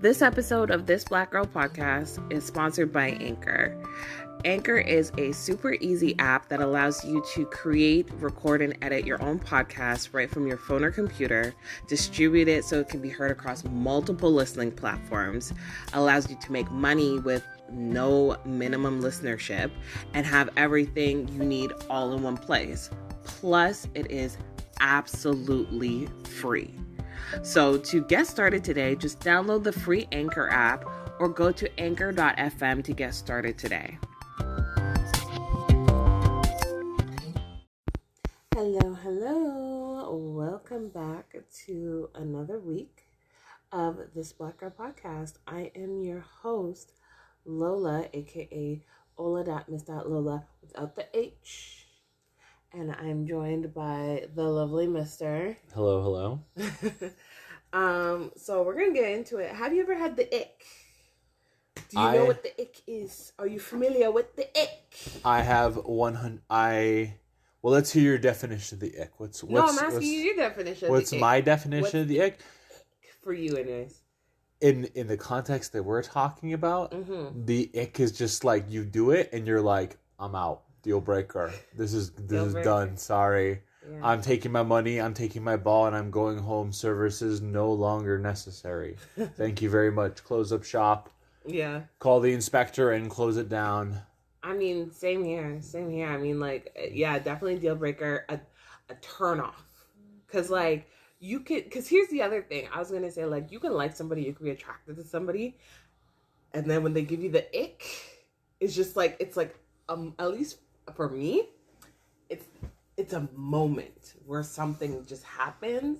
This episode of This Black Girl Podcast is sponsored by Anchor. Anchor is a super easy app that allows you to create, record, and edit your own podcast right from your phone or computer, distribute it so it can be heard across multiple listening platforms, allows you to make money with no minimum listenership, and have everything you need all in one place. Plus, it is absolutely free. So to get started today, just download the free Anchor app or go to anchor.fm to get started today. Hello. Welcome back to another week of This Black Girl Podcast. I am your host, Lola, aka Ola.Miss.Lola without the H. And I'm joined by the lovely Mr. Hello. So we're going to get into it. Have you ever had the ick? Do you know what the ick is? Are you familiar with the ick? I have 100. Well, let's hear your definition of the ick. I'm asking you your definition. What's my definition of the ick? For you, anyways. In the context that we're talking about, the ick is just like you do it and you're like, I'm out. Deal breaker. This is done. Sorry. Yeah. I'm taking my money, I'm taking my ball, and I'm going home. Services no longer necessary. Thank you very much. Close up shop. Yeah. Call the inspector and close it down. I mean, same here. I mean, like, yeah, definitely deal breaker, a turn off. Because, like, you could, because here's the other thing. I was going to say, like, you can like somebody, you can be attracted to somebody, and then when they give you the ick, it's just like, it's like, at least for me, it's a moment where something just happens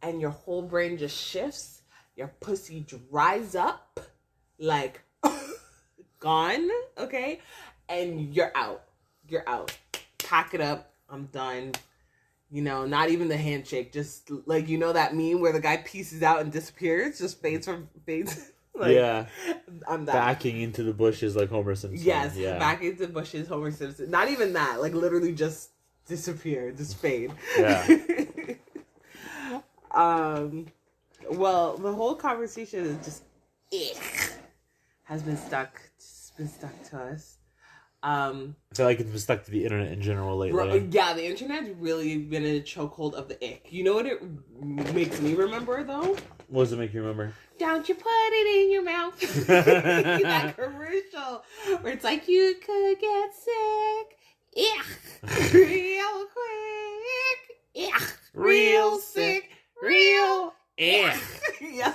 and your whole brain just shifts, your pussy dries up, like, gone, okay? And you're out. Pack it up. I'm done. You know, not even the handshake. Just, like, you know that meme where the guy pieces out and disappears? Just fades. Like, yeah. I'm that. Backing into the bushes like Homer Simpson. Yes, yeah. Backing into the bushes, Homer Simpson. Not even that. Like, literally just disappear. Just fade. Yeah. Well, the whole conversation is just has been stuck to us. I feel like it's been stuck to the internet in general lately. Yeah, the internet's really been in a chokehold of the ick. You know what it makes me remember, though? What does it make you remember? Don't you put it in your mouth. That commercial where it's like, you could get sick. Real quick. Real sick. Real yeah,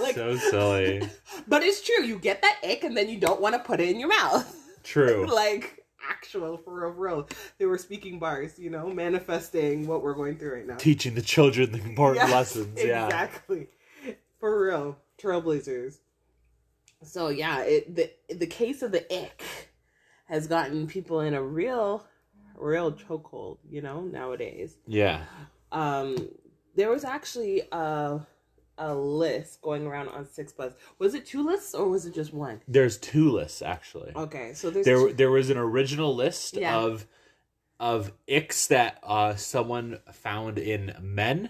like, so silly. But it's true. You get that ick and then you don't want to put it in your mouth. True. Like, actual, for real. They were speaking bars, you know, manifesting what we're going through right now. Teaching the children the important lessons. Yeah, exactly. For real. Trailblazers. So, yeah, the case of the ick has gotten people in a real chokehold, you know, nowadays. Yeah. There was actually a list going around on 6plus. Was it 2 lists or was it just 1? There's 2 lists actually. Okay, so there was an original list of icks that someone found in men,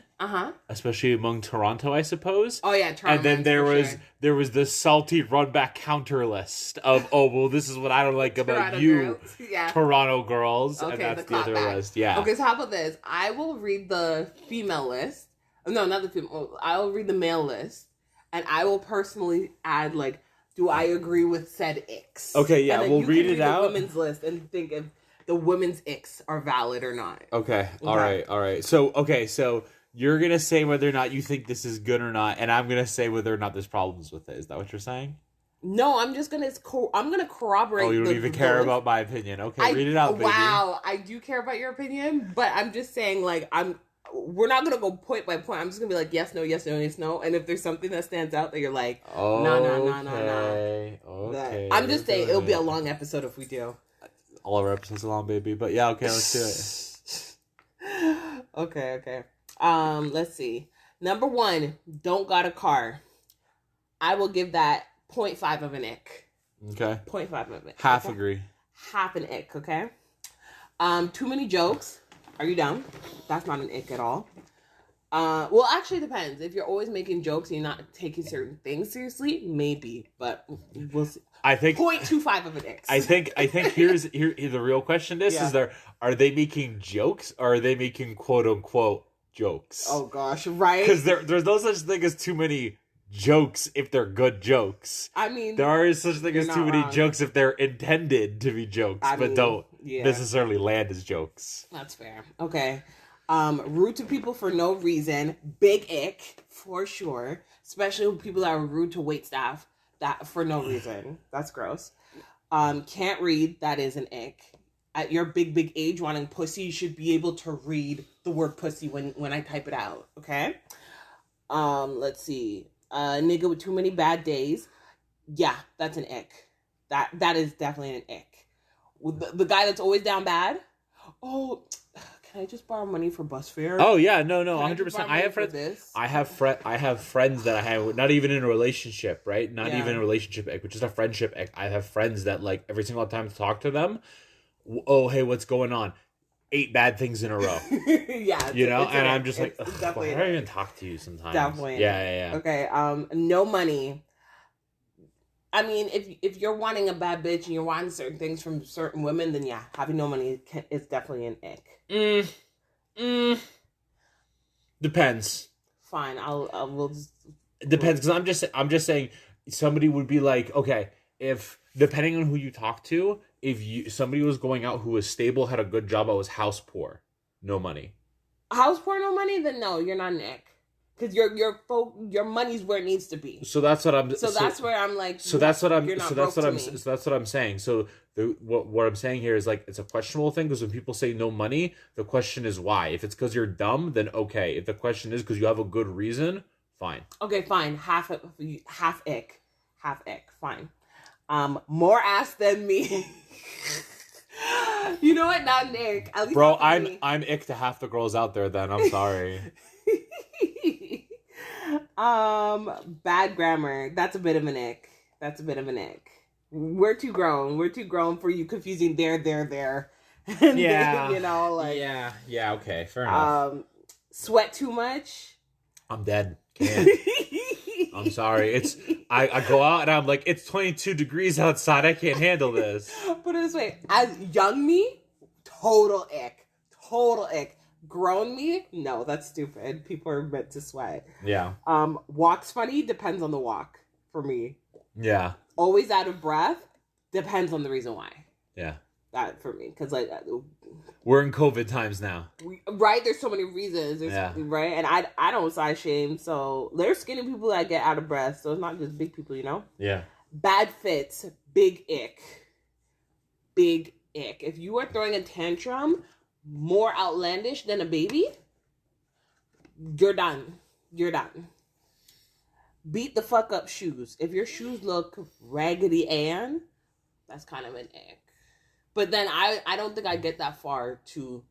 especially among Toronto, I suppose. Oh yeah, Toronto. And then there was the salty run back counter list of this is what I don't like about you, Toronto girls. Okay, and that's the other list. Yeah. Okay, so how about this? I will read the female list. No, not the female. I'll read the male list, and I will personally add, like, do I agree with said icks? Okay, yeah, we'll read it out. The women's list and think if the women's icks are valid or not. Okay. All right. So you're gonna say whether or not you think this is good or not, and I'm gonna say whether or not there's problems with it. Is that what you're saying? No, I'm just gonna corroborate. Oh, you don't even care about my opinion. Okay, read it out, baby. Wow, I do care about your opinion, but I'm just saying, like, we're not going to go point by point. I'm just going to be like, yes, no, yes, no, yes, no. And if there's something that stands out that you're like, no. Okay. I'm just saying, it'll be a long episode if we do. All our episodes are long, baby. But yeah, okay, let's do it. Okay. Let's see. Number 1, don't got a car. I will give that 0.5 of an ick. Okay. 0.5 of it. Half agree. Half an ick, okay? Too many jokes. Are you down? That's not an ick at all. Well, actually depends. If you're always making jokes and you're not taking certain things seriously, maybe. But we'll see. I think 0.25 of an X. I think here the real question is are they making jokes or are they making quote unquote jokes? Oh gosh, right? Because there's no such thing as too many jokes if they're good jokes. I mean, there is such thing as too many jokes if they're intended to be jokes, but don't necessarily land as jokes. That's fair. Okay. Rude to people for no reason, big ick for sure. Especially when people that are rude to wait staff that for no reason. That's gross. Can't read, that is an ick. At your big age wanting pussy, you should be able to read the word pussy when I type it out. Okay. Let's see. Nigga with too many bad days. Yeah, that's an ick. That is definitely an ick. The guy that's always down bad. Oh, can I just borrow money for bus fare? Oh yeah, no, 100%. I have friends. I have friends that I have not even in a relationship, right? Not even a relationship ick, but just a friendship ick. I have friends that like every single time to talk to them, oh hey, what's going on? 8 bad things in a row. Yeah, you know, and I'm just like, why do I even talk to you sometimes? Definitely. Yeah. Okay. No money. I mean, if you're wanting a bad bitch and you're wanting certain things from certain women, then yeah, having no money is definitely an ick. Depends. Fine, we'll just. It depends, because I'm just saying somebody would be like, okay, if depending on who you talk to, if somebody was going out who was stable, had a good job, but was house poor, no money. House poor, no money, then no, you're not an ick. Because your money's where it needs to be. So that's what I'm. So that's where I'm like. So that's what I'm. So that's what I'm. So that's what I'm saying. So what I'm saying here is like it's a questionable thing, because when people say no money, the question is why. If it's because you're dumb, then okay. If the question is because you have a good reason, fine. Okay, fine. Half ick, fine. More ass than me. You know what? Not Nick. At least bro, I'm ick to half the girls out there. Then I'm sorry. Bad grammar. That's a bit of an ick. We're too grown for you confusing there. And yeah. Then, you know, like. Yeah, okay. Fair enough. Sweat too much. I'm dead. Can't. I'm sorry. I go out and I'm like, it's 22 degrees outside. I can't handle this. Put it this way. As young me, total ick. Grown me? No, that's stupid. People are meant to sweat. Yeah. Walks funny? Depends on the walk for me. Yeah. Always out of breath? Depends on the reason why. Yeah. That for me. Because like... we're in COVID times now. Right? There's so many reasons. Right? And I don't size shame. So there's skinny people that get out of breath. So it's not just big people, you know? Yeah. Bad fits. Big ick. If you are throwing a tantrum... more outlandish than a baby, you're done. Beat the fuck up shoes. If your shoes look Raggedy Ann, that's kind of an ick. But then I don't think I get that far to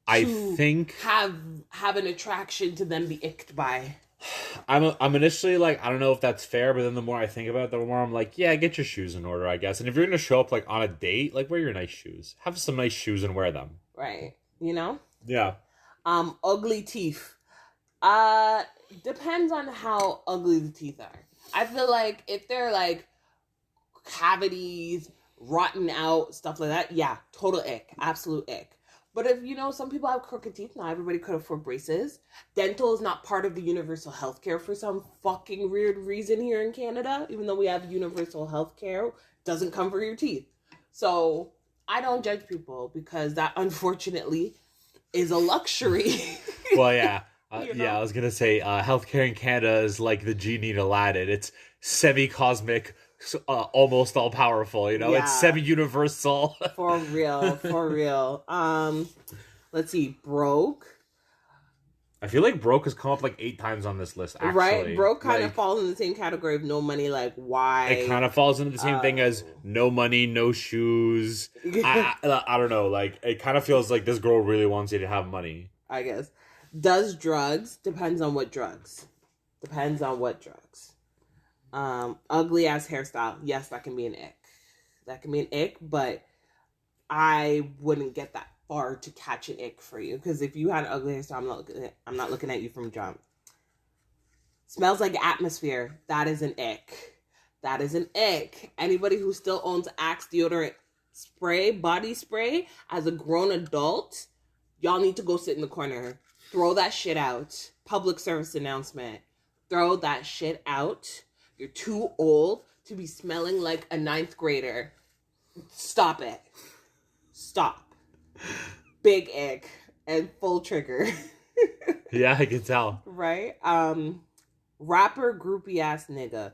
think have an attraction to them be icked by. I'm initially like, I don't know if that's fair, but then the more I think about it, the more I'm like, yeah, get your shoes in order, I guess. And if you're gonna show up like on a date, like wear your nice shoes. Have some nice shoes and wear them. Right. You know? Yeah. Ugly teeth. Depends on how ugly the teeth are. I feel like if they're like cavities, rotten out, stuff like that, yeah, total ick. Absolute ick. But if, you know, some people have crooked teeth, not everybody could afford braces. Dental is not part of the universal health care for some fucking weird reason here in Canada. Even though we have universal health care, doesn't come for your teeth. So I don't judge people because that, unfortunately, is a luxury. Well, yeah. Yeah, I was going to say healthcare in Canada is like the genie in Aladdin. It's semi-cosmic, almost all-powerful, you know? Yeah. It's semi-universal. For real. Let's see, broke. I feel like broke has come up like 8 times on this list, actually. Right? Broke kind of falls in the same category of no money, like why? It kind of falls into the same thing as no money, no shoes. I don't know, like, it kind of feels like this girl really wants you to have money. I guess. Does drugs. Depends on what drugs. Ugly ass hairstyle. Yes, that can be an ick. But I wouldn't get that far to catch an ick for you. Because if you had ugly hairstyle, I'm not looking at you from jump. Smells like atmosphere. That is an ick. That is an ick. Anybody who still owns Axe deodorant spray, body spray, as a grown adult, y'all need to go sit in the corner. Throw that shit out. Public service announcement. Throw that shit out. You're too old to be smelling like a 9th grader. Stop it. Stop. Big ick and full trigger. Yeah, I can tell. Right? Rapper groupie ass nigga.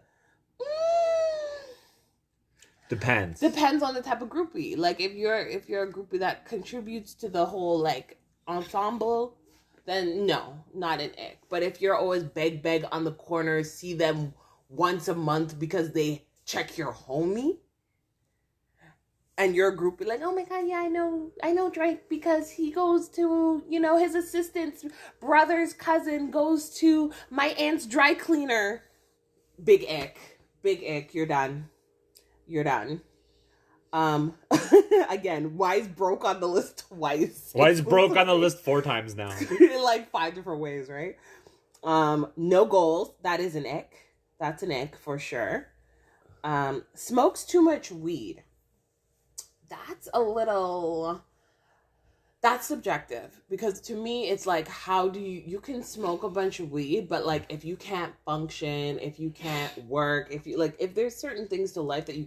Depends on the type of groupie. Like if you're a groupie that contributes to the whole like ensemble, then no, not an ick. But if you're always beg on the corner, see them once a month because they check your homie, and you're a groupie like, oh my god, yeah, I know Drake because he goes to, his assistant's brother's cousin goes to my aunt's dry cleaner. Big ick. You're done. Again, Wise broke on the list twice. Wise broke on the list 4 times now. Like 5 different ways, right? No goals. That is an ick. That's an ick for sure. Smokes too much weed. That's subjective, because to me it's like, how do you can smoke a bunch of weed, but like if you can't function, if you can't work, if there's certain things to life that you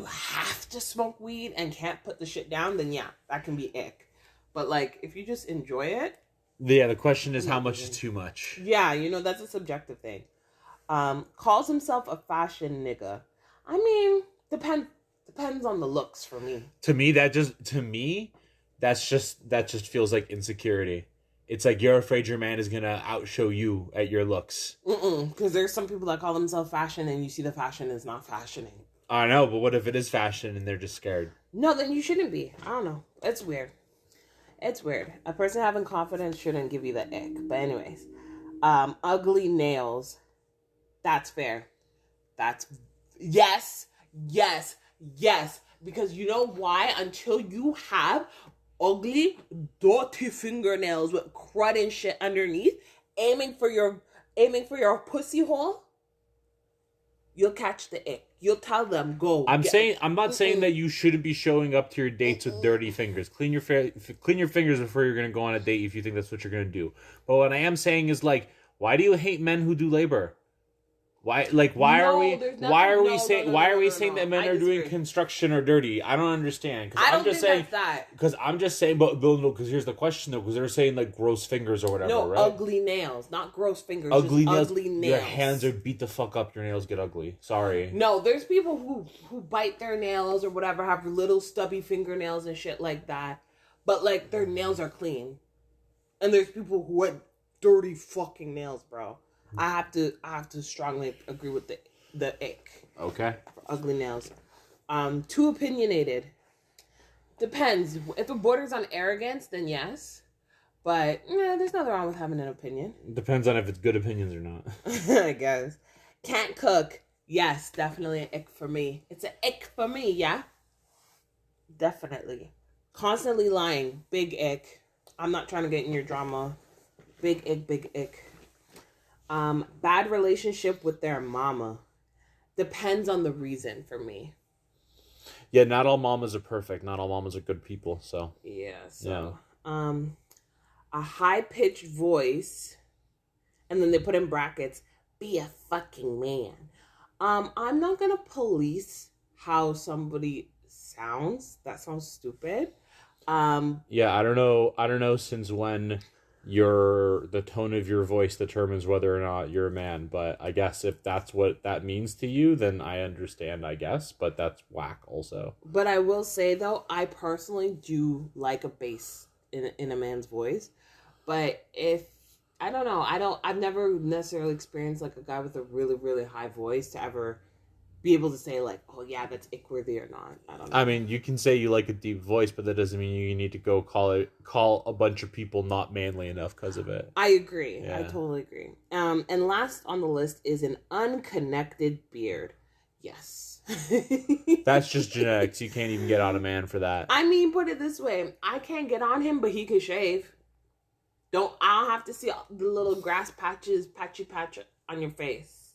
have to smoke weed and can't put the shit down, then yeah, that can be ick. But like if you just enjoy it, yeah, the question is how much is too much. Yeah, that's a subjective thing. Calls himself a fashion nigga. I mean, depends on the looks for me. To me, that just feels like insecurity. It's like you're afraid your man is gonna outshow you at your looks. Because there's some people that call themselves fashion, and you see the fashion is not fashioning. I know, but what if it is fashion and they're just scared? No, then you shouldn't be. I don't know. It's weird. A person having confidence shouldn't give you the ick. But anyways, ugly nails. That's fair. That's yes. Because you know why? Until you have ugly, dirty fingernails with crud and shit underneath, aiming for your pussy hole, you'll catch the ick. You'll tell them, go. I'm not saying that you shouldn't be showing up to your dates with dirty fingers. Clean your fingers before you're going to go on a date if you think that's what you're going to do. But what I am saying is, like, why do you hate men who do labor? Why are we saying that men are doing construction or dirty? I don't understand. I'm just saying here's the question though, because they're saying like gross fingers or whatever. No, right? Ugly nails, not gross fingers. Ugly nails. Nails. Your hands are beat the fuck up. Your nails get ugly. Sorry. No, there's people who bite their nails or whatever, have little stubby fingernails and shit like that, but like their nails are clean. And there's people who have dirty fucking nails, bro. I have to strongly agree with the ick. Okay. For ugly nails. Too opinionated. Depends. If it borders on arrogance, then yes. But there's nothing wrong with having an opinion. Depends on if it's good opinions or not. I guess. Can't cook. Yes, definitely an ick for me. It's an ick for me, yeah? Definitely. Constantly lying. Big ick. I'm not trying to get in your drama. Big ick. Bad relationship with their mama. Depends on the reason for me. Yeah, not all mamas are perfect. Not all mamas are good people, so. Yeah, a high-pitched voice, and then they put in brackets, be a fucking man. I'm not gonna police how somebody sounds. That sounds stupid. Yeah, I don't know since when the tone of your voice determines whether or not you're a man, but I guess if that's what that means to you, then I understand, I guess, but that's whack also. But I will say though, I personally do like a bass in a man's voice, but I don't know, I've never necessarily experienced like a guy with a really, really high voice to ever be able to say like, oh yeah, that's ick-worthy or not. I don't know. I mean, you can say you like a deep voice, but that doesn't mean you need to go call a bunch of people not manly enough because of it. I agree. Yeah. I Yeah. totally agree. And last on the list is an unconnected beard. Yes. That's just genetics. You can't even get on a man for that. I mean, put it this way. I can't get on him, but he can shave. I don't have to see the little grass patches, patchy patch on your face.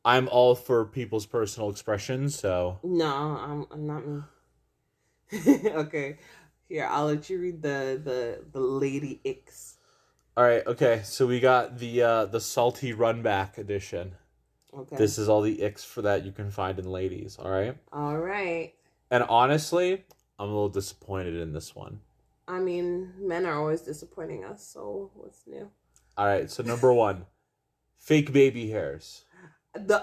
I'm all for people's personal expressions, so. No, I'm not me. Okay. Here, I'll let you read the lady icks. All right, okay. So we got the salty runback edition. Okay. This is all the icks for that you can find in ladies, all right? All right. And honestly, I'm a little disappointed in this one. I mean, men are always disappointing us, so what's new? All right, so number 1, fake baby hairs.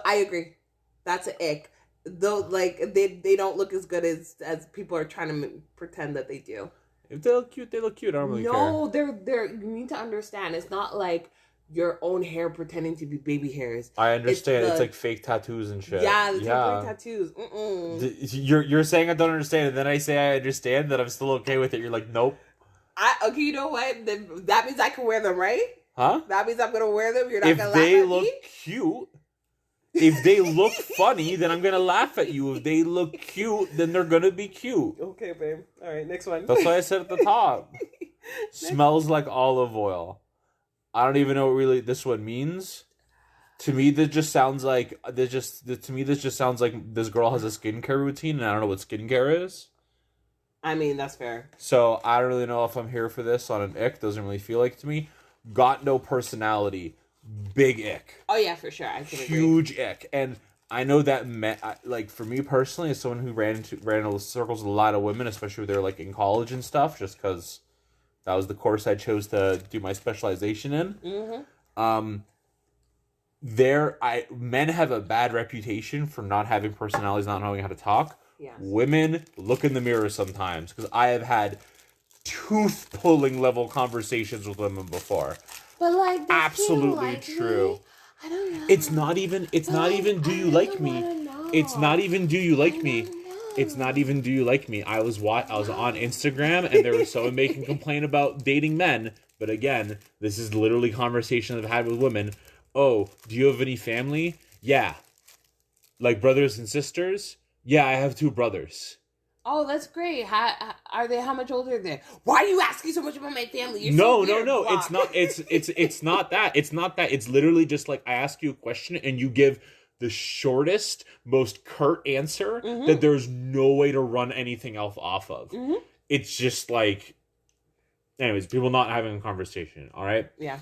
I agree. That's an ick. Though, like, they don't look as good as people are trying to pretend that they do. If they look cute, they look cute. I don't really care. No, they're. You need to understand. It's not like your own hair pretending to be baby hairs. I understand. It's like fake tattoos and shit. Yeah, the temporary tattoos. You're saying I don't understand, and then I say I understand, that I'm still okay with it. You're like, nope. Okay, you know what? That means I can wear them, right? Huh? That means I'm gonna wear them. You're not gonna laugh at me? If they look cute, if they look funny, then I'm gonna laugh at you. If they look cute, then they're gonna be cute. Okay, babe. All right, next one. That's why I said at the top. Smells like olive oil. I don't even know what really this one means. To me, this just sounds like this just sounds like this girl has a skincare routine, and I don't know what skincare is. I mean, that's fair. So I don't really know if I'm here for this on an ick. Doesn't really feel like it to me. Got no personality. Big ick. Oh yeah, for sure. I can agree. Huge ick. And I know that like for me personally, as someone who ran in circles with a lot of women, especially when they're like in college and stuff, just because that was the course I chose to do my specialization in. Mm-hmm. Men have a bad reputation for not having personalities, not knowing how to talk. Yes. Women look in the mirror sometimes, because I have had tooth pulling level conversations with women before. But like, absolutely like true. Me? I don't know. It's not even do you like me? It's not even do you like me? It's not even do you like me? I was on Instagram, and there was someone making complaint about dating men. But again, this is literally conversations I've had with women. Oh, do you have any family? Yeah. Like brothers and sisters? Yeah, I have 2 brothers. Oh, that's great. How much older are they? Why are you asking so much about my family? You're no. Block. It's not. It's not that. It's not that. It's literally just like I ask you a question and you give the shortest, most curt answer that there's no way to run anything else off of. Mm-hmm. It's just like, anyways, people not having a conversation. All right. Yeah.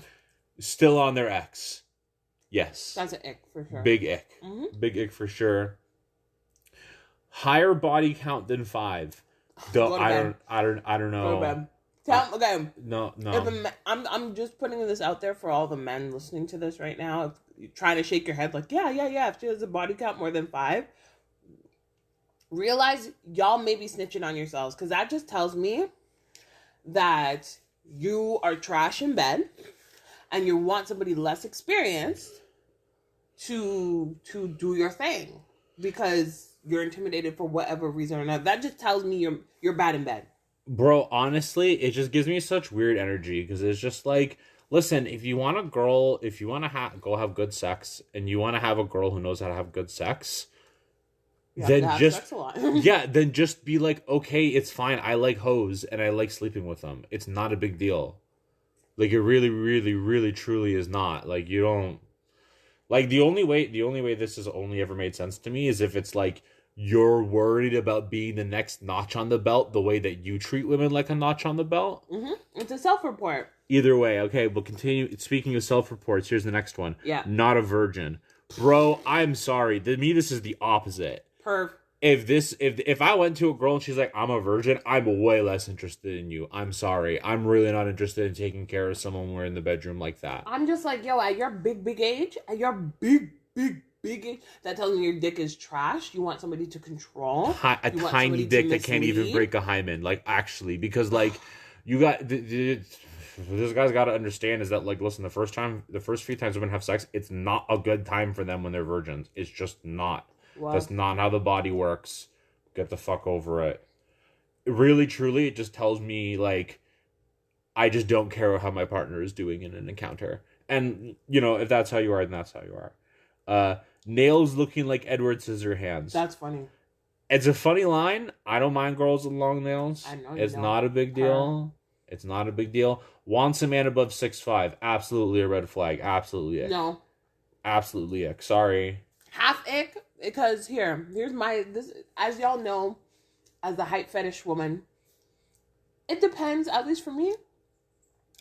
Still on their ex. Yes. That's an ick for sure. Big ick. Mm-hmm. Big ick for sure. Higher body count than 5. I don't know. Go to bed. Okay. No. I'm just putting this out there for all the men listening to this right now. If you're trying to shake your head like, yeah. If she has a body count more than 5, realize y'all may be snitching on yourselves, because that just tells me that you are trash in bed, and you want somebody less experienced to do your thing, because you're intimidated for whatever reason or not. That just tells me you're bad in bed. Bro, honestly, it just gives me such weird energy, because it's just like, listen, if you want to go have good sex, and you want to have a girl who knows how to have good sex, then just be like, okay, it's fine. I like hoes and I like sleeping with them. It's not a big deal. Like, it really, really, really, truly is not. Like, you don't. Like, the only way this has only ever made sense to me is if it's like, you're worried about being the next notch on the belt, the way that you treat women like a notch on the belt. Mm-hmm. It's a self-report. Either way, okay, we'll continue. Speaking of self-reports, here's the next one. Yeah. Not a virgin. Bro, I'm sorry. To me, this is the opposite. Perv. If I went to a girl and she's like, I'm a virgin, I'm way less interested in you. I'm sorry. I'm really not interested in taking care of someone when we're in the bedroom like that. I'm just like, yo, at your big age, big age, that tells me your dick is trash. You want somebody to control. A tiny dick that can't even break a hymen. Like, actually, because, like, you got... This guy's got to understand is that, like, listen, the first few times women have sex, it's not a good time for them when they're virgins. It's just not. What? That's not how the body works. Get the fuck over it. Really, truly, it just tells me, like, I just don't care how my partner is doing in an encounter. And, you know, if that's how you are, then that's how you are. Nails looking like Edward Scissorhands. That's funny. It's a funny line. I don't mind girls with long nails. I know it's not a big deal. It's not a big deal. Wants a man above 6'5". Absolutely a red flag. Absolutely ick. No. Absolutely ick. Sorry. Half ick, because here's this, as y'all know, as the height fetish woman, it depends, at least for me.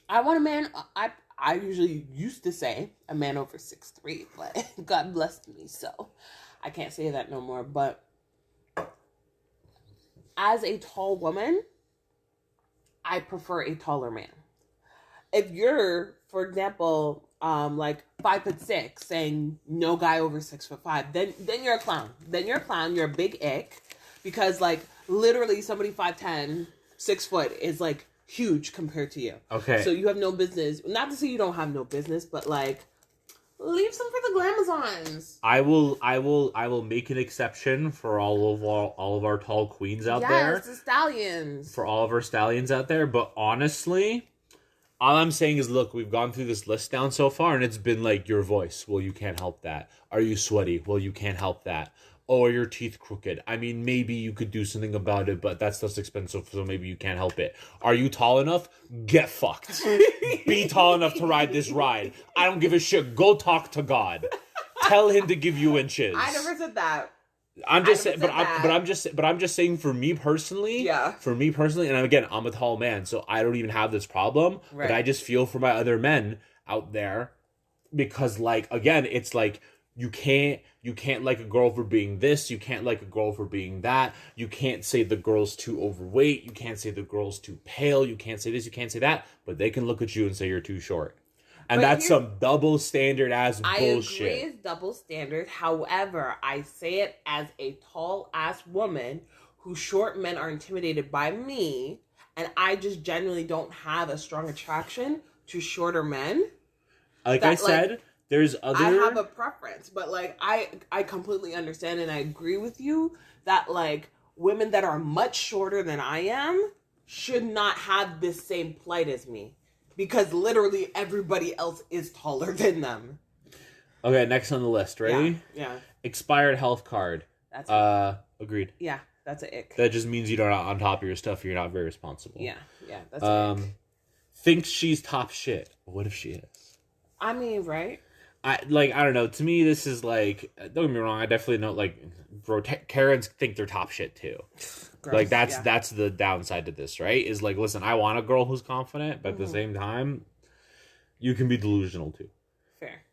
I want a man, I usually used to say a man over 6'3", but God blessed me, so I can't say that no more. But as a tall woman, I prefer a taller man. If you're, for example, like 5'6", saying no guy over 6'5", then you're a clown. Then you're a clown. You're a big ick, because like literally somebody 5'10", 6 foot is like huge compared to you. Okay. So you have no business. Not to say you don't have no business, but like leave some for the glamazons. I will make an exception for all of our tall queens out there. Yes, the stallions. For all of our stallions out there, but honestly, all I'm saying is, look, we've gone through this list down so far, and it's been like, your voice. Well, you can't help that. Are you sweaty? Well, you can't help that. Oh, are your teeth crooked? I mean, maybe you could do something about it, but that's less expensive, so maybe you can't help it. Are you tall enough? Get fucked. Be tall enough to ride this ride. I don't give a shit. Go talk to God. Tell him to give you inches. I never said that. I'm just saying, but I'm just saying, for me personally, and again, I'm a tall man, so I don't even have this problem. Right. But I just feel for my other men out there, because, like, again, it's like you can't like a girl for being this, you can't like a girl for being that, you can't say the girl's too overweight, you can't say the girl's too pale, you can't say this, you can't say that, but they can look at you and say you're too short. And that's some double standard ass bullshit. I agree it's double standard. However, I say it as a tall ass woman who short men are intimidated by me, and I just generally don't have a strong attraction to shorter men. Like I said, there's other... I have a preference, but like I completely understand and I agree with you that like women that are much shorter than I am should not have this same plight as me. Because literally everybody else is taller than them. Okay, next on the list. Ready? Yeah. Expired health card. That's agreed. Yeah, that's an ick. That just means you're not on top of your stuff. You're not very responsible. Yeah, that's an ick. Thinks she's top shit. What if she is? I mean, right? I don't know. To me, this is like, don't get me wrong. I definitely know, like, bro, Karens think they're top shit too. Gross, like that's the downside to this, right? Is like, listen, I want a girl who's confident, but at the same time, you can be delusional too. Fair.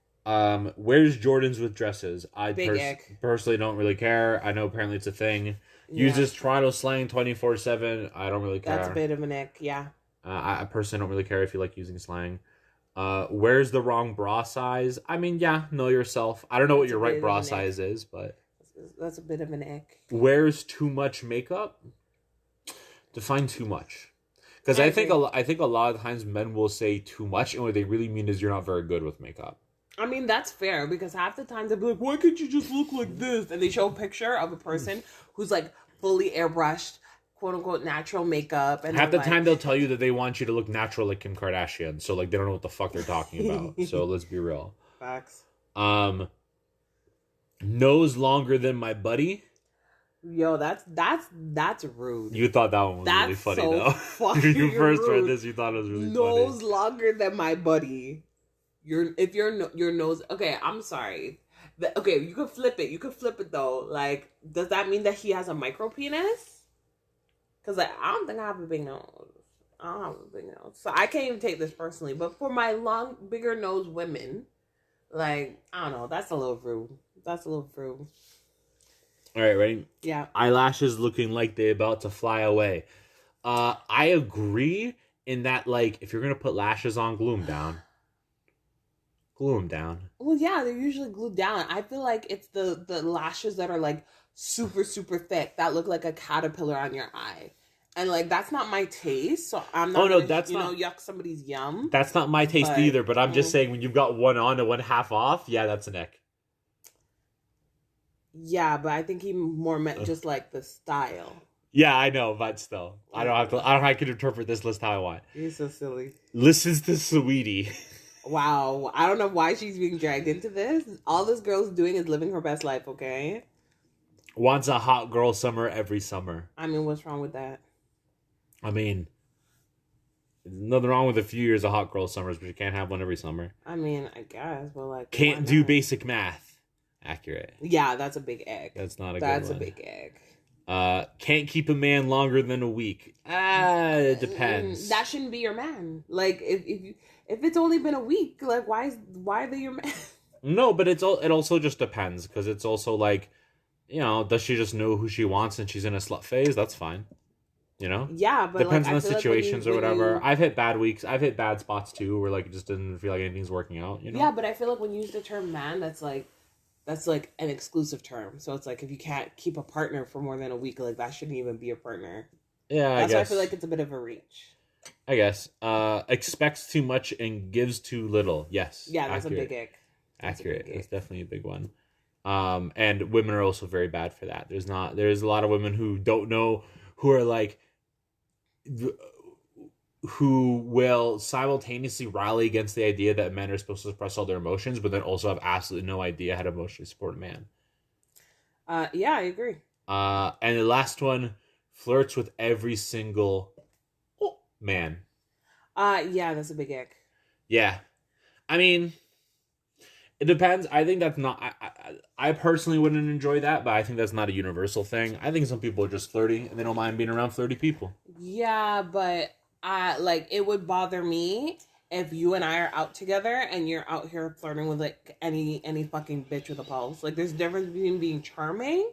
Wears Jordans with dresses. I personally don't really care. I know apparently it's a thing. Uses Toronto slang 24/7. I don't really care. That's a bit of an ick, yeah. I personally don't really care if you like using slang. Wears the wrong bra size. I mean, yeah, know yourself. I don't know what your right bra size is, but that's a bit of an ick. Wears too much makeup. Define too much, because I think a lot of times men will say too much, and what they really mean is you're not very good with makeup. I mean, that's fair, because half the time they'll be like, why can't you just look like this? And they show a picture of a person who's like fully airbrushed, quote unquote natural makeup, and half the time they'll tell you that they want you to look natural like Kim Kardashian, so like they don't know what the fuck they're talking about. So let's be real. Facts. Nose longer than my buddy. Yo, that's rude. You thought that one was really funny, though. You first read this, you thought it was really funny. Nose longer than my buddy. Your nose. Okay, I'm sorry. Okay, you could flip it. You could flip it though. Like, does that mean that he has a micro penis? Because like, I don't think I have a big nose. I don't have a big nose, so I can't even take this personally. But for my bigger nose women, like, I don't know. That's a little rude. All right, ready? Yeah. Eyelashes looking like they're about to fly away. I agree in that, like, if you're gonna put lashes on, glue them down. Glue them down. Well, yeah, they're usually glued down. I feel like it's the lashes that are like super, super thick that look like a caterpillar on your eye. And like, that's not my taste, so I'm not yuck somebody's yum. That's not my taste either, but I'm just saying, when you've got one on and one half off, yeah, that's an ick. Yeah, but I think he more meant just like the style. Yeah, I know, but still. I can interpret this list how I want. You're so silly. Listens to Sweetie. Wow. I don't know why she's being dragged into this. All this girl's doing is living her best life, okay? Wants a hot girl summer every summer. I mean, what's wrong with that? I mean, there's nothing wrong with a few years of hot girl summers, but you can't have one every summer. I mean, I guess, but like... Can't do basic math. Accurate. Yeah, that's a big egg. That's not a good one. That's a big egg. Can't keep a man longer than a week. It depends. That shouldn't be your man. Like, if it's only been a week, like, why are they your man? No, but it also just depends, because it's also like, you know, does she just know who she wants and she's in a slut phase? That's fine. You know? Yeah, but depends like, on the situations or whatever. I've hit bad weeks. I've hit bad spots too, where like it just didn't feel like anything's working out. You know? Yeah, but I feel like when you use the term man, that's like an exclusive term. So it's like if you can't keep a partner for more than a week, like that shouldn't even be a partner. Yeah, that's why I feel like it's a bit of a reach. I guess. Expects too much and gives too little. Yes. Yeah, that's accurate. A big ick. Accurate. It's definitely a big one. And women are also very bad for that. There's a lot of women who don't know, who are like, who will simultaneously rally against the idea that men are supposed to suppress all their emotions, but then also have absolutely no idea how to emotionally support a man. Yeah, I agree. And the last one, flirts with every single man. Yeah, that's a big ick. Yeah. I mean, it depends. I think that's not... I personally wouldn't enjoy that, but I think that's not a universal thing. I think some people are just flirty, and they don't mind being around flirty people. Yeah, but like, it would bother me if you and I are out together, and you're out here flirting with, like, any fucking bitch with a pulse. Like, there's a difference between being charming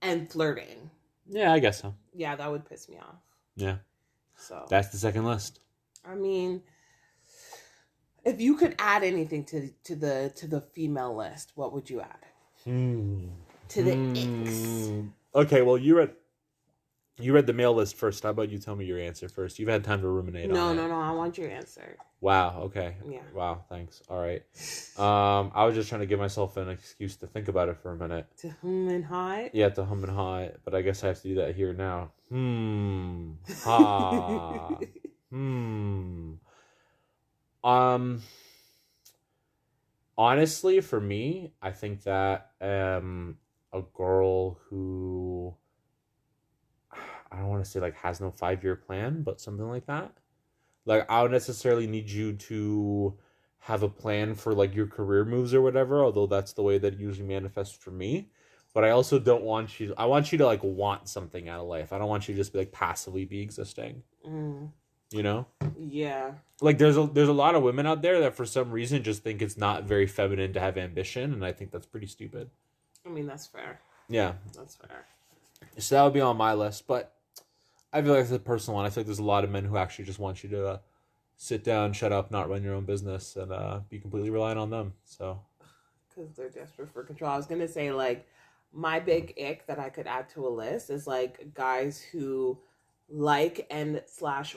and flirting. Yeah, I guess so. Yeah, that would piss me off. Yeah. So that's the second list. I mean... If you could add anything to the female list, what would you add? To the icks. Okay, well, you read the male list first. How about you tell me your answer first? You've had time to ruminate on it. No. I want your answer. Wow. Okay. Yeah. Wow. Thanks. All right. I was just trying to give myself an excuse to think about it for a minute. To hum and high. Yeah, to hum and high. But I guess I have to do that here now. Ha. Honestly, for me, I think that a girl who, I don't want to say like has no 5-year plan, but something like that. Like, I don't necessarily need you to have a plan for like your career moves or whatever, although that's the way that it usually manifests for me. But I also don't want you, I want you to like want something out of life. I don't want you to just be like passively be existing. You know? Yeah. Like, there's a lot of women out there that for some reason just think it's not very feminine to have ambition, and I think that's pretty stupid. I mean, that's fair. Yeah. That's fair. So that would be on my list, but I feel like it's a personal one. I feel like there's a lot of men who actually just want you to sit down, shut up, not run your own business, and be completely reliant on them. So, because they're desperate for control. I was gonna say, like, my big ick that I could add to a list is like guys who like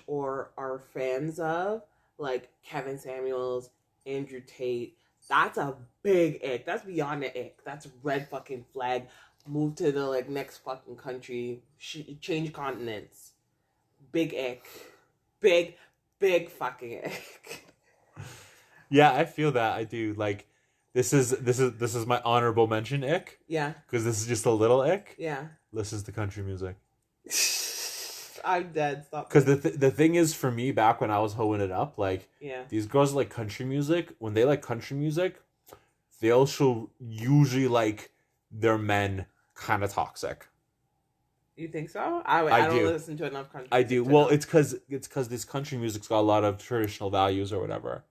or are fans of like Kevin Samuels, Andrew Tate. That's a big ick. That's beyond the ick. That's red fucking flag. Move to the like next fucking country. Change continents. Big ick. Big fucking ick. Yeah, I feel that. I do. Like, this is my honorable mention ick. Yeah. Because this is just a little ick. Yeah. Listens to country music. I'm dead. Stop. Because the thing is, for me, back when I was hoeing it up, like, yeah, these girls like country music. When they like country music, they also usually like their men kind of toxic. You think so? I don't listen to enough country. I do. Well, it's because this country music's got a lot of traditional values or whatever,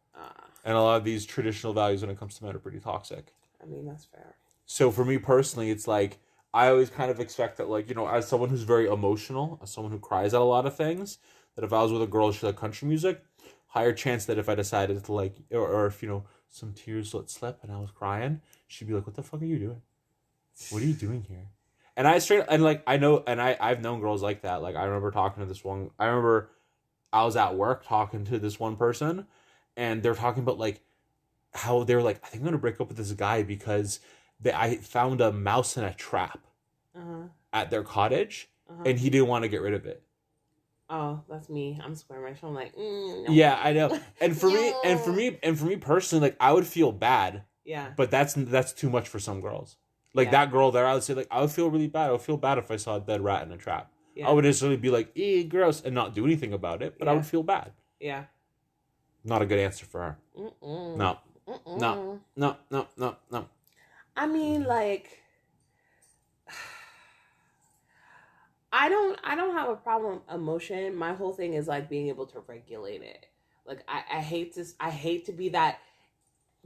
and a lot of these traditional values when it comes to men are pretty toxic. I mean, that's fair. So for me personally, it's like, I always kind of expect that, like, you know, as someone who's very emotional, as someone who cries at a lot of things, that if I was with a girl she liked country music, higher chance that if I decided to like, or if, you know, some tears let slip and I was crying, she'd be like, "What the fuck are you doing? What are you doing here?" And I've known girls like that. Like, I remember talking to this one. I remember I was at work talking to this one person, and they're talking about like how they were like, "I think I'm gonna break up with this guy because I found a mouse in a trap at their cottage, and he didn't want to get rid of it." Oh, that's me. I'm squirmish. I'm like, no. Yeah, I know. And for me personally, like, I would feel bad. Yeah. But that's too much for some girls. Like, that girl there, I would say, like, I would feel really bad. I would feel bad if I saw a dead rat in a trap. Yeah. I would instantly be like, gross, and not do anything about it, but I would feel bad. Yeah. Not a good answer for her. No. No. I mean, like, I don't have a problem with emotion. My whole thing is, like, being able to regulate it. Like, I hate to be that,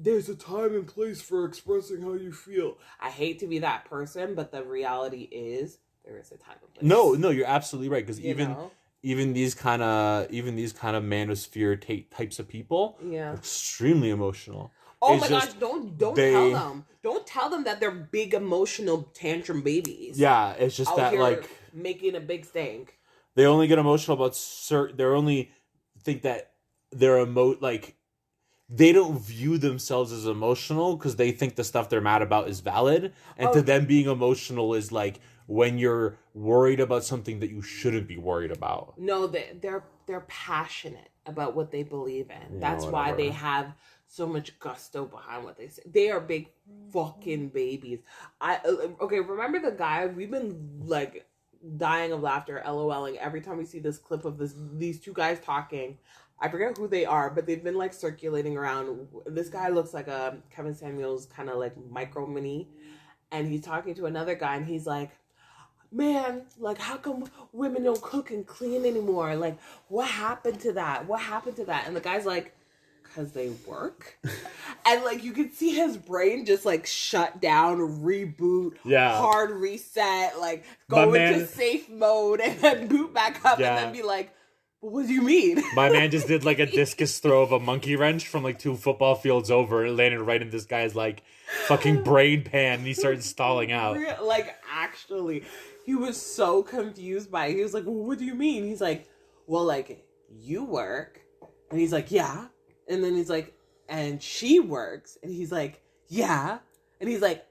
there's a time and place for expressing how you feel. I hate to be that person, but the reality is there is a time and place. No, you're absolutely right. Because even these kind of manosphere types of people, are extremely emotional. Oh my gosh! Don't tell them. Don't tell them that they're big emotional tantrum babies. Yeah, it's just that, like, making a big stink. They only get emotional about they only think that they're like. They don't view themselves as emotional because they think the stuff they're mad about is valid. And to them, being emotional is like when you're worried about something that you shouldn't be worried about. No, they're passionate about what they believe in. That's why they have so much gusto behind what they say. They are big fucking babies. Remember the guy? We've been like dying of laughter, LOLing every time we see this clip of these two guys talking. I forget who they are, but they've been like circulating around. This guy looks like a Kevin Samuels kind of like micro mini, and he's talking to another guy, and he's like, "Man, like, how come women don't cook and clean anymore? Like, what happened to that? What happened to that?" And the guy's like, "'Cause they work," and like you can see his brain just like shut down, reboot, hard reset, like go into safe mode, and then boot back up, and then be like, "What do you mean?" My man just did like a discus throw of a monkey wrench from like 2 football fields over and landed right in this guy's like fucking brain pan, and he started stalling out. Like, actually, he was so confused by it. He was like, "Well, what do you mean?" He's like, "Well, like, you work." And he's like, "Yeah." And then he's like, "And she works." And he's like, "Yeah." And he's like,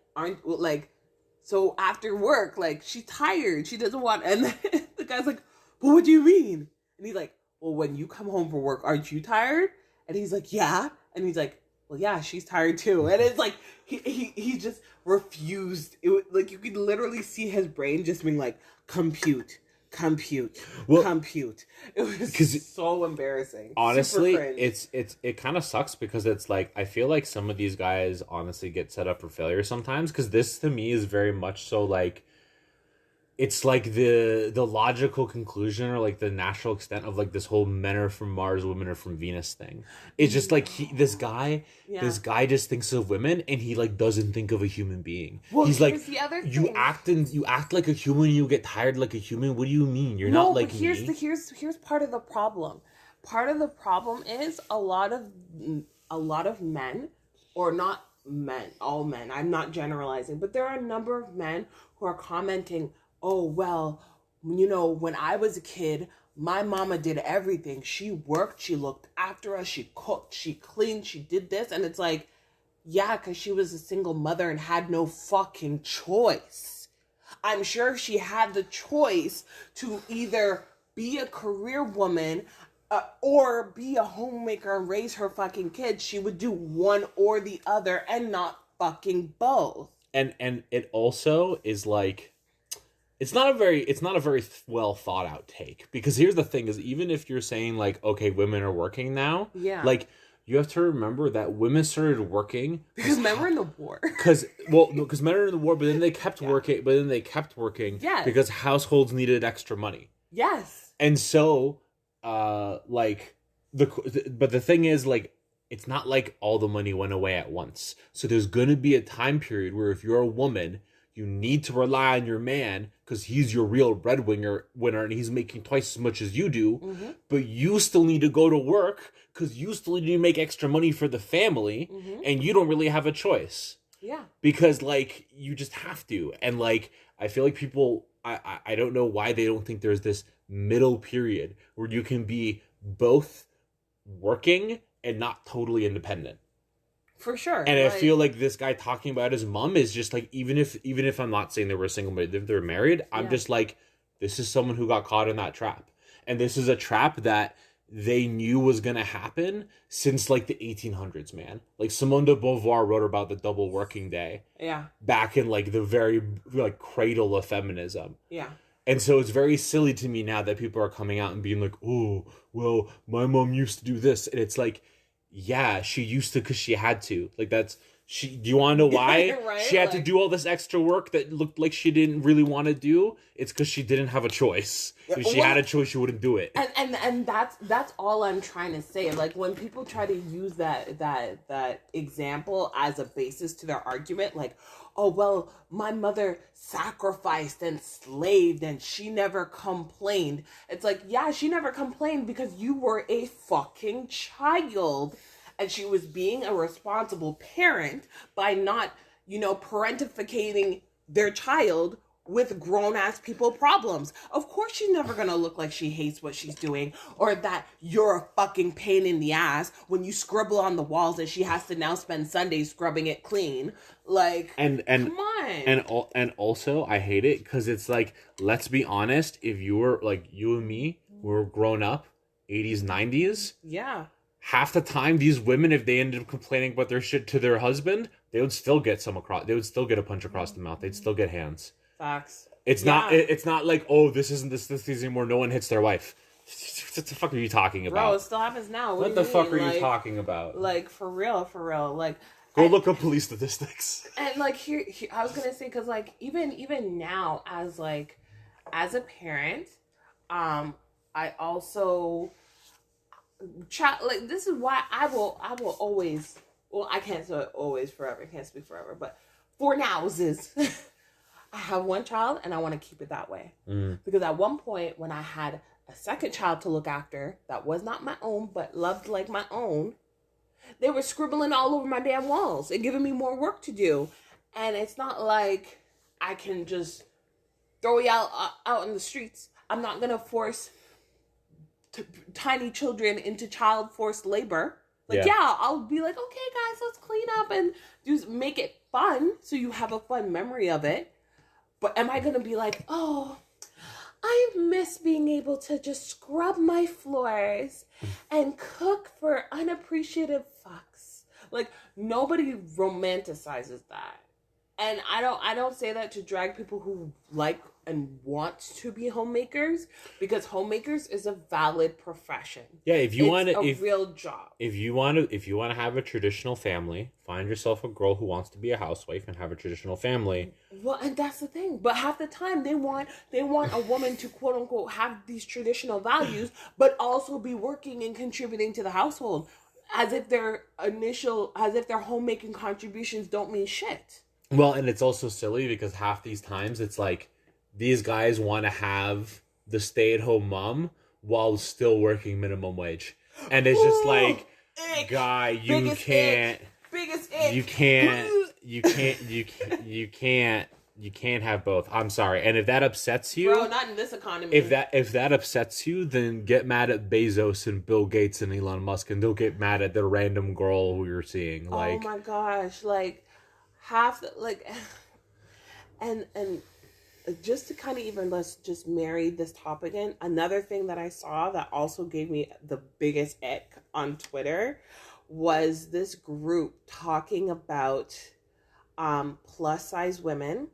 "So after work, like, she's tired. She doesn't want..." And then the guy's like, "But what do you mean?" And he's like, "Well, when you come home from work, aren't you tired?" And he's like, "Yeah." And he's like, "Well, yeah, she's tired too." And it's like, he just refused. It, like, you could literally see his brain just being like, compute. It was so embarrassing. Honestly, it kind of sucks because it's like, I feel like some of these guys honestly get set up for failure sometimes, because this to me is very much so like, it's like the logical conclusion or like the natural extent of like this whole men are from Mars, women are from Venus thing. It's just like this guy just thinks of women and he like doesn't think of a human being. Well, he's like, you act like a human, you get tired like a human. What do you mean? You're not like me. Here's part of the problem. Part of the problem is a lot of men, or not men, all men. I'm not generalizing, but there are a number of men who are commenting, "Oh, well, you know, when I was a kid, my mama did everything. She worked, she looked after us, she cooked, she cleaned, she did this." And it's like, yeah, because she was a single mother and had no fucking choice. I'm sure she had the choice to either be a career woman or be a homemaker and raise her fucking kids. She would do one or the other and not fucking both. And it also is like, it's not a very well thought out take, because here's the thing is, even if you're saying like, okay, women are working now, like, you have to remember that women started working because men were in the war. Because men were in the war, but then they kept working. But then they kept working because households needed extra money. Yes. And so, but the thing is, like, it's not like all the money went away at once. So there's going to be a time period where if you're a woman, you need to rely on your man because he's your real breadwinner, and he's making twice as much as you do. Mm-hmm. But you still need to go to work because you still need to make extra money for the family, and you don't really have a choice. Yeah. Because, like, you just have to. And, like, I feel like people, I don't know why they don't think there's this middle period where you can be both working and not totally independent. For sure. And I feel like this guy talking about his mom is just like, even if I'm not saying they were single, but if they're married, I'm just like, this is someone who got caught in that trap. And this is a trap that they knew was going to happen since like the 1800s, man. Like Simone de Beauvoir wrote about the double working day. Yeah. Back in like the very like cradle of feminism. Yeah. And so it's very silly to me now that people are coming out and being like, oh, well, my mom used to do this. And it's like, yeah, she used to because she had to. Like that's... do you want to know why? Right? She had to do all this extra work that looked like she didn't really want to do. It's because she didn't have a choice. If she had a choice, she wouldn't do it. And that's all I'm trying to say. Like when people try to use that example as a basis to their argument, like, oh well, my mother sacrificed and slaved and she never complained. It's like, yeah, she never complained because you were a fucking child. And she was being a responsible parent by not, parentificating their child with grown-ass people problems. Of course she's never going to look like she hates what she's doing or that you're a fucking pain in the ass when you scribble on the walls and she has to now spend Sundays scrubbing it clean. Like, and come on. And also, I hate it because it's like, let's be honest, if you were, like, you and me were grown up, 80s, 90s. Yeah. Half the time, these women, if they ended up complaining about their shit to their husband, they would still get they would still get a punch across the mouth. They'd still get hands. Facts. It's not like, oh, this isn't this anymore. No one hits their wife. What the fuck are you talking about? Bro, it still happens now. What the fuck are you talking about? Like, for real. Like, go look up police statistics. And like here I was gonna say, because like even now as a parent, I also like, this is why I will always, well, I can't say always forever, I can't speak forever, but for now is I have one child and I want to keep it that way. Because at one point when I had a second child to look after that was not my own but loved like my own, they were scribbling all over my damn walls and giving me more work to do. And it's not like I can just throw you out in the streets. I'm not gonna force tiny children into child forced labor. Like, yeah, I'll be like, okay, guys, let's clean up and just make it fun so you have a fun memory of it. But am I gonna be like, oh, I miss being able to just scrub my floors and cook for unappreciative fucks? Like, nobody romanticizes that. And I don't say that to drag people who like and want to be homemakers, because homemakers is a valid profession. Yeah, if you want to, real job. If you want to have a traditional family, find yourself a girl who wants to be a housewife and have a traditional family. Well, and that's the thing. But half the time they want a woman to quote unquote have these traditional values, but also be working and contributing to the household, as if their homemaking contributions don't mean shit. Well, and it's also silly because half these times it's like these guys want to have the stay-at-home mom while still working minimum wage. And it's just like, ick. Guy, you can't have both. I'm sorry. And if that upsets you, bro, not in this economy. If that upsets you, then get mad at Bezos and Bill Gates and Elon Musk, and don't get mad at the random girl who you're seeing. Like, oh my gosh, like half the, like, and just to kind of even, let's just marry this topic in. Another thing that I saw that also gave me the biggest ick on Twitter was this group talking about plus size women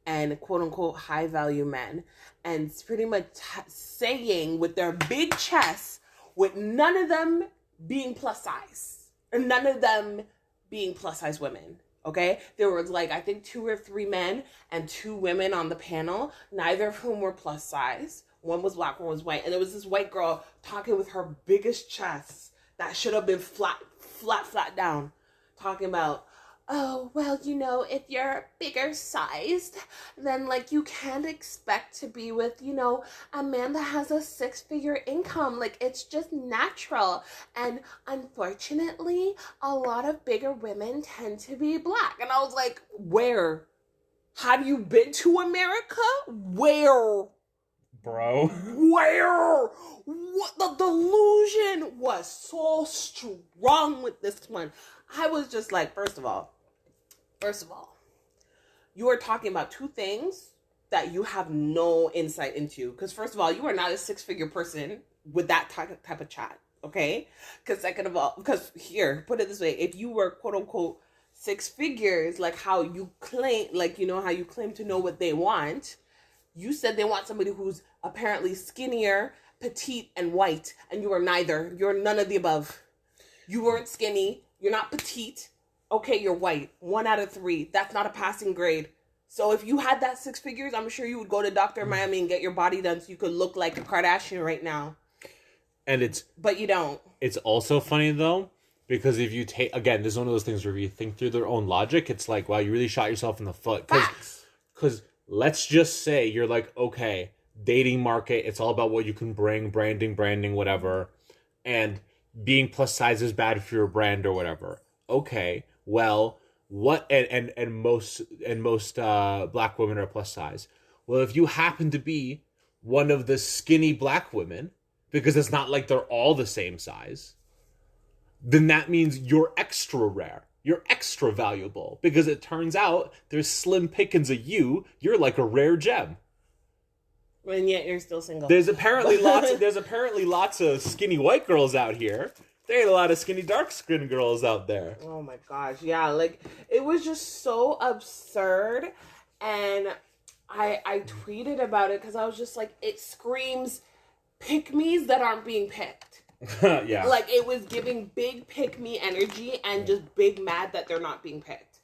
and quote unquote high value men, and pretty much saying with their big chests, with none of them being plus size and none of them being plus size women. Okay, there was like, I think 2 or 3 men and 2 women on the panel, neither of whom were plus size. One was black, one was white. And there was this white girl talking with her biggest chest that should have been flat down, talking about, oh, well, if you're bigger sized, then like you can't expect to be with, a man that has a 6-figure income. Like, it's just natural. And unfortunately, a lot of bigger women tend to be black. And I was like, where? Have you been to America? Where? Bro. Where? What? The delusion was so strong with this one. I was just like, first of all, you are talking about 2 things that you have no insight into. Because first of all, you are not a 6-figure person with that type of chat, okay? Because second of all, because here, put it this way, if you were quote unquote 6 figures, like how you claim, like, you know, how you claim to know what they want, you said they want somebody who's apparently skinnier, petite, and white, and you are neither. You're none of the above. You weren't skinny. You're not petite. Okay, you're white. 1 out of 3. That's not a passing grade. So if you had that 6 figures, I'm sure you would go to Dr. Miami and get your body done so you could look like a Kardashian right now. But you don't. It's also funny though, because if you take, again, this is one of those things where if you think through their own logic, it's like, wow, you really shot yourself in the foot. Because let's just say you're like, okay, dating market, it's all about what you can bring, branding, whatever. And being plus size is bad for your brand or whatever. Okay, well, what and most black women are plus size. Well, if you happen to be one of the skinny black women, because it's not like they're all the same size, then that means you're extra rare. You're extra valuable, because it turns out there's slim pickings of you. You're like a rare gem. And yet you're still single. There's apparently lots of skinny white girls out here. There ain't a lot of skinny dark skinned girls out there. Oh my gosh, yeah, like it was just so absurd, and I tweeted about it because I was just like, it screams pick-me's that aren't being picked. Yeah, like it was giving big pick-me energy and just big mad that they're not being picked,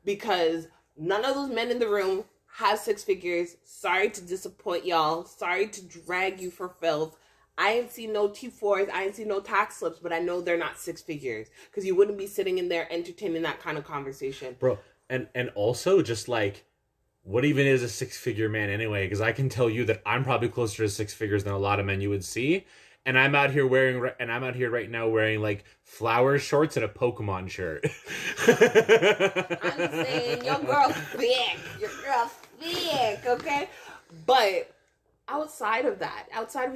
because none of those men in the room have 6 figures. Sorry to disappoint y'all. Sorry to drag you for filth. I ain't seen no T4s. I ain't seen no tax slips, but I know they're not 6 figures, because you wouldn't be sitting in there entertaining that kind of conversation. Bro, and also just like, what even is a 6-figure man anyway? Because I can tell you that I'm probably closer to 6 figures than a lot of men you would see. And I'm out here right now wearing like flower shorts and a Pokemon shirt. I'm saying your girl's thick. Your girl's thick, okay? But outside of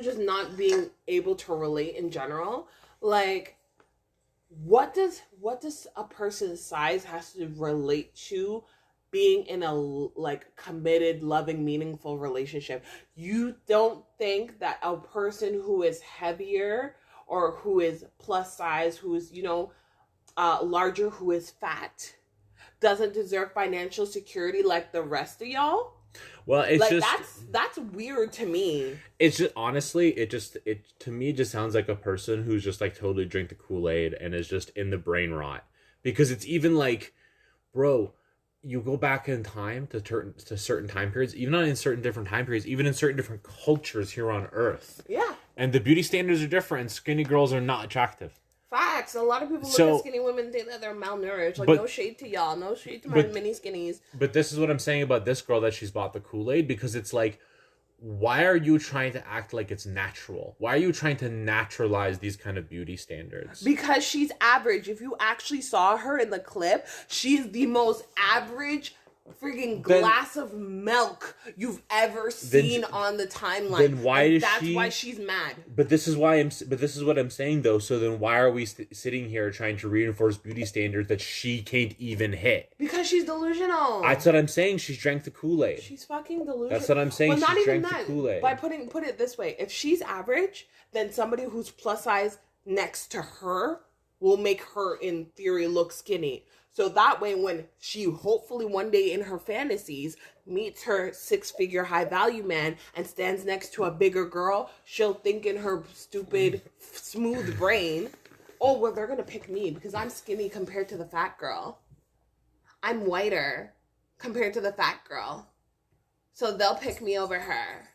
just not being able to relate in general, like, what does a person's size has to relate to being in a like committed, loving, meaningful relationship? You don't think that a person who is heavier or who is plus size, who is, you know, larger, who is fat, doesn't deserve financial security like the rest of y'all? Well, it's like, just that's weird to me. It's just, honestly, it to me just sounds like a person who's just like totally drank the Kool-Aid and is just in the brain rot. Because it's even like, bro, you go back in time to certain time periods, even not in certain different time periods, even in certain different cultures here on Earth. Yeah. And the beauty standards are different. Skinny girls are not attractive. Facts. A lot of people look at skinny women and think that they're malnourished. Like, no shade to y'all. No shade to my mini skinnies. But this is what I'm saying about this girl, that she's bought the Kool-Aid, because it's like, why are you trying to act like it's natural? Why are you trying to naturalize these kind of beauty standards? Because she's average. If you actually saw her in the clip, she's the most average freaking glass of milk you've ever seen on the timeline. Then why that's why she's mad. But this is what I'm saying though. So then why are we sitting here trying to reinforce beauty standards that she can't even hit? Because she's delusional. That's what I'm saying. She's drank the Kool-Aid. She's fucking delusional. That's what I'm saying. Well, not even drank that. The Kool-Aid. Put it this way: if she's average, then somebody who's plus size next to her will make her, in theory, look skinny. So that way, when she hopefully one day in her fantasies meets her 6-figure high value man and stands next to a bigger girl, she'll think in her stupid, smooth brain, oh, well, they're going to pick me because I'm skinny compared to the fat girl. I'm whiter compared to the fat girl. So they'll pick me over her.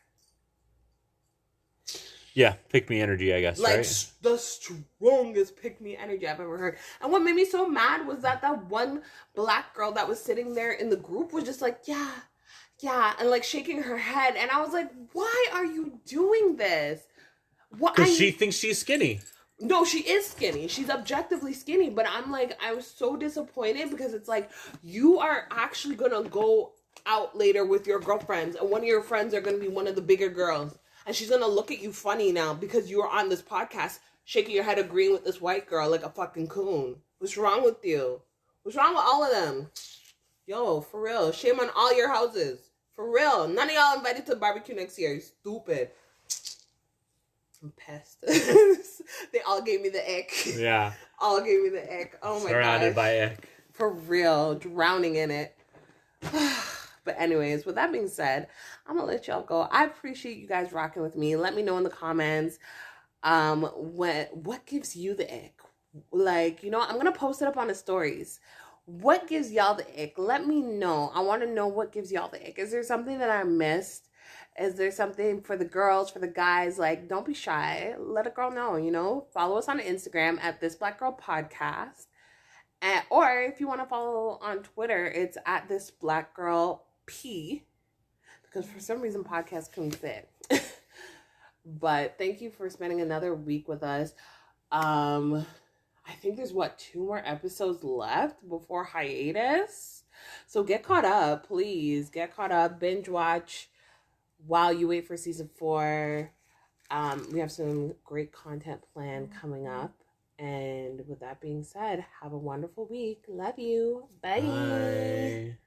Yeah, pick me energy, I guess, like, right? The strongest pick me energy I've ever heard. And what made me so mad was that one black girl that was sitting there in the group was just like, yeah, and like shaking her head. And I was like, why are you doing this? Because she thinks she's skinny. No, she is skinny. She's objectively skinny. But I'm like, I was so disappointed because it's like, you are actually going to go out later with your girlfriends, and one of your friends are going to be one of the bigger girls. And she's going to look at you funny now because you are on this podcast shaking your head agreeing with this white girl like a fucking coon. What's wrong with you? What's wrong with all of them? Yo, for real. Shame on all your houses. For real. None of y'all invited to the barbecue next year. You stupid. I'm pissed. They all gave me the ick. Yeah. All gave me the ick. Oh my god. Surrounded by ick. For real. Drowning in it. But anyways, with that being said, I'm gonna let y'all go. I appreciate you guys rocking with me. Let me know in the comments what gives you the ick. Like, you know, I'm gonna post it up on the stories. What gives y'all the ick? Let me know. I want to know what gives y'all the ick. Is there something that I missed? Is there something for the girls, for the guys? Like, don't be shy. Let a girl know, you know? Follow us on Instagram at thisblackgirlpodcast. Or if you want to follow on Twitter, it's at thisblackgirlp. Because for some reason, podcasts couldn't fit. But thank you for spending another week with us. I think there's, 2 more episodes left before hiatus? So get caught up, please. Get caught up. Binge watch while you wait for season 4. We have some great content planned coming up. And with that being said, have a wonderful week. Love you. Bye. Bye.